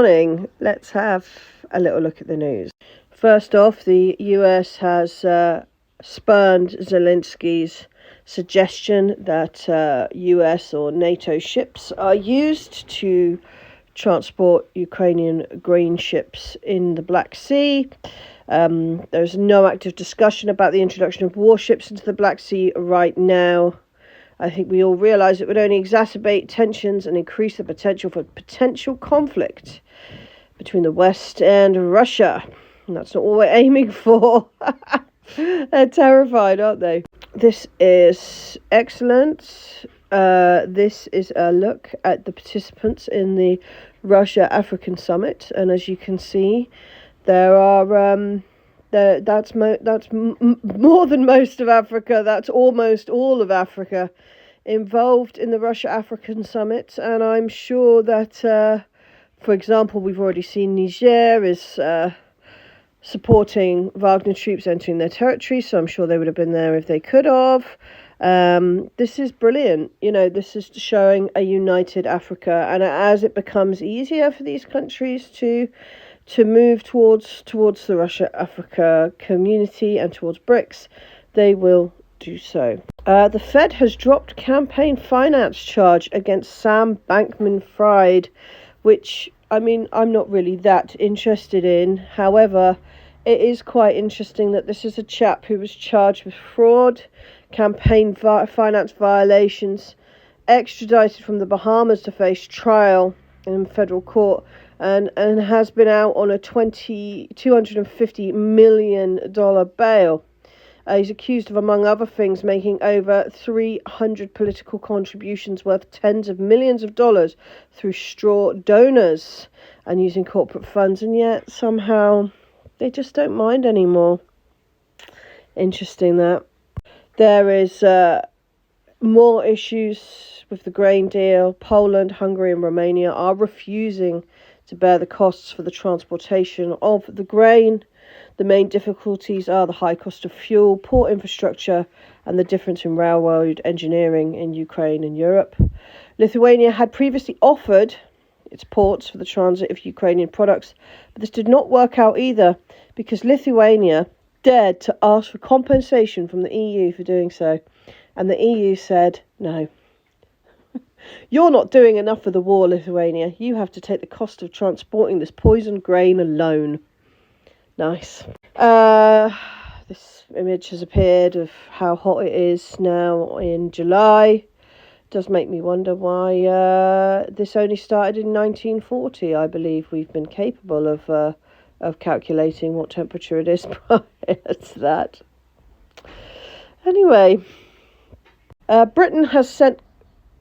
morning. Let's have a little look at the news. First off, the US has spurned Zelensky's suggestion that US or NATO ships are used to transport Ukrainian grain ships in the Black Sea. There's no active discussion about the introduction of warships into the Black Sea right now. I think we all realise it would only exacerbate tensions and increase the potential for potential conflict between the West and Russia. And that's not what we're aiming for. They're terrified, aren't they? This is excellent. This is a look at the participants in the Russia-African Summit. And as you can see, there are... that's more than most of Africa. That's almost all of Africa involved in the Russia-African Summit. And I'm sure that, for example, we've already seen Niger is supporting Wagner troops entering their territory. So I'm sure they would have been there if they could have. This is brilliant. You know, this is showing a united Africa. And as it becomes easier for these countries to move towards the Russia-Africa community and towards BRICS, they will do so. The Fed has dropped campaign finance charge against Sam Bankman-Fried, which, I mean, I'm not really that interested in. However, it is quite interesting that this is a chap who was charged with fraud, campaign finance violations, extradited from the Bahamas to face trial in federal court, and has been out on a $250 million bail. He's accused of, among other things, making over 300 political contributions worth tens of millions of dollars through straw donors and using corporate funds, and yet somehow they just don't mind anymore. Interesting that. There is more issues with the grain deal. Poland, Hungary and Romania are refusing to bear the costs for the transportation of the grain. The main difficulties are the high cost of fuel, poor infrastructure, and the difference in railroad engineering in Ukraine and Europe. Lithuania had previously offered its ports for the transit of Ukrainian products, but this did not work out either because Lithuania dared to ask for compensation from the EU for doing so, and the EU said no. You're not doing enough for the war, Lithuania. You have to take the cost of transporting this poisoned grain alone. Nice. This image has appeared of how hot it is now in July. It does make me wonder why this only started in 1940. I believe we've been capable of calculating what temperature it is prior to that. Anyway, Britain has sent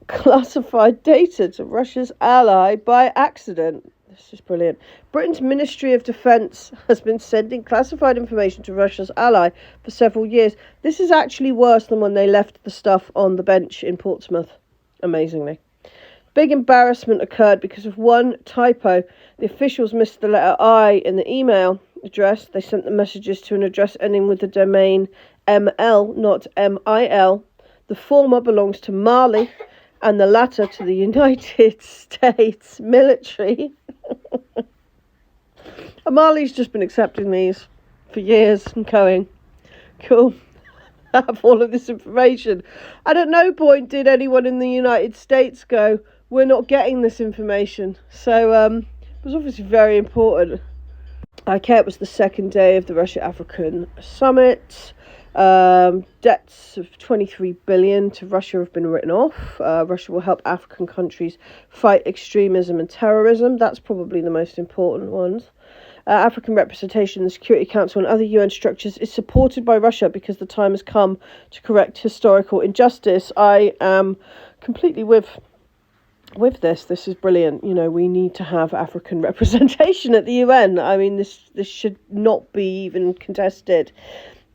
classified data to Russia's ally by accident. This is brilliant. Britain's Ministry of Defence has been sending classified information to Russia's ally for several years. This is actually worse than when they left the stuff on the bench in Portsmouth, amazingly. Big embarrassment occurred because of one typo. The officials missed the letter I in the email address. They sent the messages to an address ending with the domain ML, not MIL. The former belongs to Mali, and the latter to the United States military. Mali's just been accepting these for years and going, cool, I have all of this information. And at no point did anyone in the United States go, we're not getting this information. So it was obviously very important. Okay, it was the second day of the Russia-African Summit. Debts of $23 billion to Russia have been written off. Russia will help African countries fight extremism and terrorism. That's probably the most important ones. African representation in the Security Council and other UN structures is supported by Russia because the time has come to correct historical injustice. I am completely with this. This is brilliant. You know, we need to have African representation at the UN. I mean, this should not be even contested.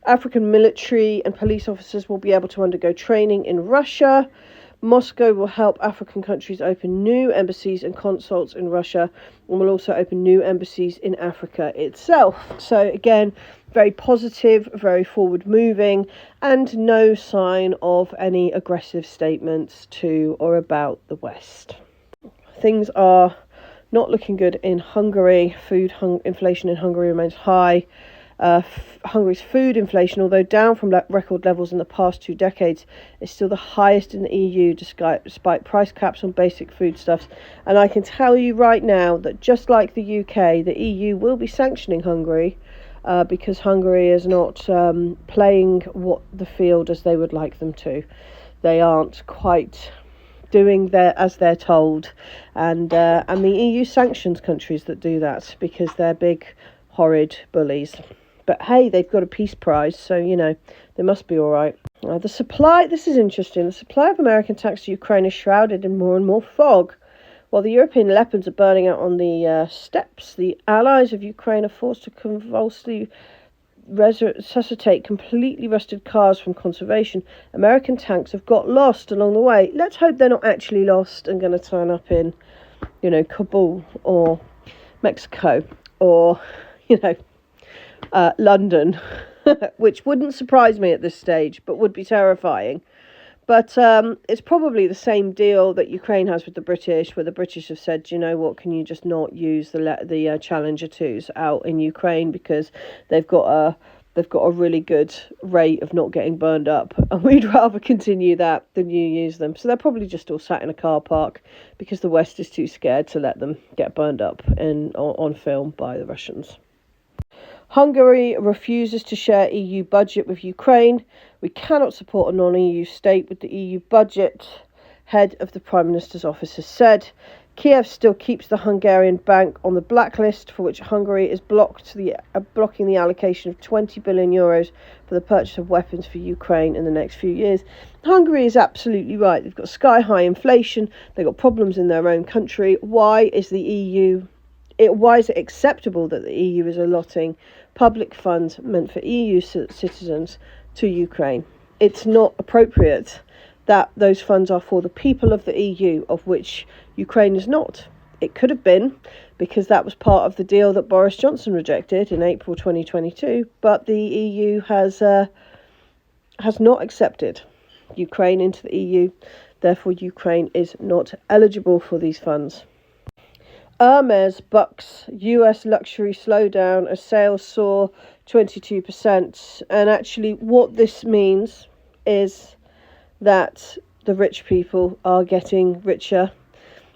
African military and police officers will be able to undergo training in Russia. Moscow will help African countries open new embassies and consulates in Russia, and will also open new embassies in Africa itself. So again, very positive, very forward moving, and no sign of any aggressive statements to or about the West. Things are Not looking good in Hungary. Inflation in Hungary remains high. Hungary's food inflation, although down from record levels in the past 2 decades, is still the highest in the EU despite price caps on basic foodstuffs. And I can tell you right now that just like the UK, the EU will be sanctioning Hungary because Hungary is not playing the field as they would like them to. They aren't quite doing as they're told, and the EU sanctions countries that do that because they're big, horrid bullies. But hey, they've got a peace prize, so, they must be all right. The supply, this is interesting, the supply of American tanks to Ukraine is shrouded in more and more fog. While the European leopards are burning out on the steppes, the allies of Ukraine are forced to convulsively resuscitate completely rusted cars from conservation. American tanks have got lost along the way. Let's hope they're not actually lost and going to turn up in, Kabul or Mexico or, London, which wouldn't surprise me at this stage, but would be terrifying. But it's probably the same deal that Ukraine has with the British, where the British have said, you know what, can you just not use the Challenger 2s out in Ukraine because they've got a really good rate of not getting burned up, and we'd rather continue that than you use them. So they're probably just all sat in a car park because the West is too scared to let them get burned up on film by the Russians. Hungary refuses to share EU budget with Ukraine. We cannot support a non-EU state with the EU budget, head of the Prime Minister's office has said. Kiev still keeps the Hungarian bank on the blacklist, for which Hungary is blocking the allocation of 20 billion euros for the purchase of weapons for Ukraine in the next few years. Hungary is absolutely right. They've got sky-high inflation. They've got problems in their own country. Why is it acceptable that the EU is allotting public funds meant for EU citizens to Ukraine? It's not appropriate that those funds are for the people of the EU, of which Ukraine is not. It could have been, because that was part of the deal that Boris Johnson rejected in April 2022, but the EU has not accepted Ukraine into the EU. Therefore, Ukraine is not eligible for these funds. Hermes bucks US luxury slowdown as sales soar 22%. And actually what this means is that the rich people are getting richer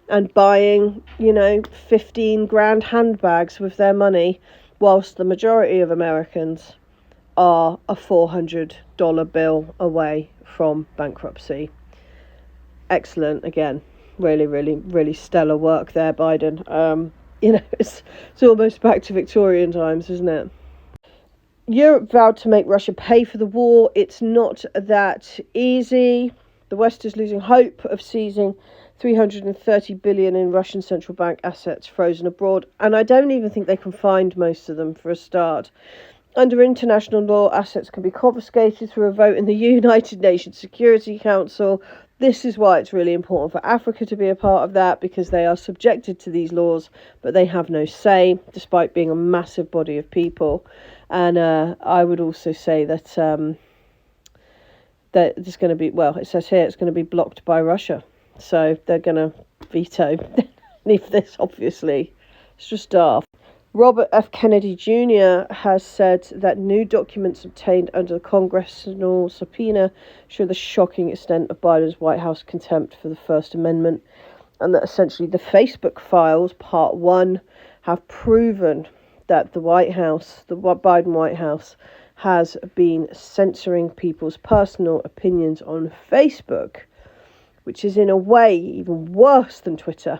and buying, 15 grand handbags with their money, whilst the majority of Americans are a $400 bill away from bankruptcy. Excellent again. Really, really, really stellar work there, Biden. It's almost back to Victorian times, isn't it? Europe vowed to make Russia pay for the war. It's not that easy. The West is losing hope of seizing 330 billion in Russian central bank assets frozen abroad, and I don't even think they can find most of them for a start. Under international law, assets can be confiscated through a vote in the United Nations Security Council. This is why it's really important for Africa to be a part of that, because they are subjected to these laws, but they have no say, despite being a massive body of people. And I would also say that that there's going to be, it says here it's going to be blocked by Russia. So they're going to veto this, obviously. It's just daft. Robert F. Kennedy Jr. has said that new documents obtained under the congressional subpoena show the shocking extent of Biden's White House contempt for the First Amendment, and that essentially the Facebook files, Part 1, have proven that the Biden White House, has been censoring people's personal opinions on Facebook, which is in a way even worse than Twitter,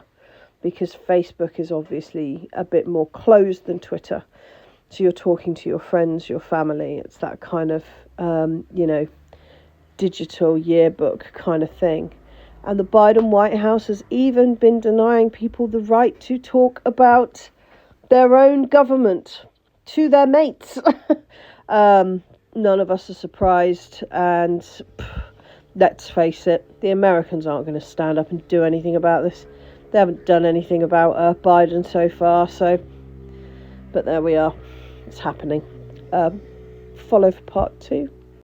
because Facebook is obviously a bit more closed than Twitter. So you're talking to your friends, your family. It's that kind of, digital yearbook kind of thing. And the Biden White House has even been denying people the right to talk about their own government to their mates. None of us are surprised. And let's face it, the Americans aren't going to stand up and do anything about this. They haven't done anything about Biden so far, but there we are. It's happening. Follow for part 2.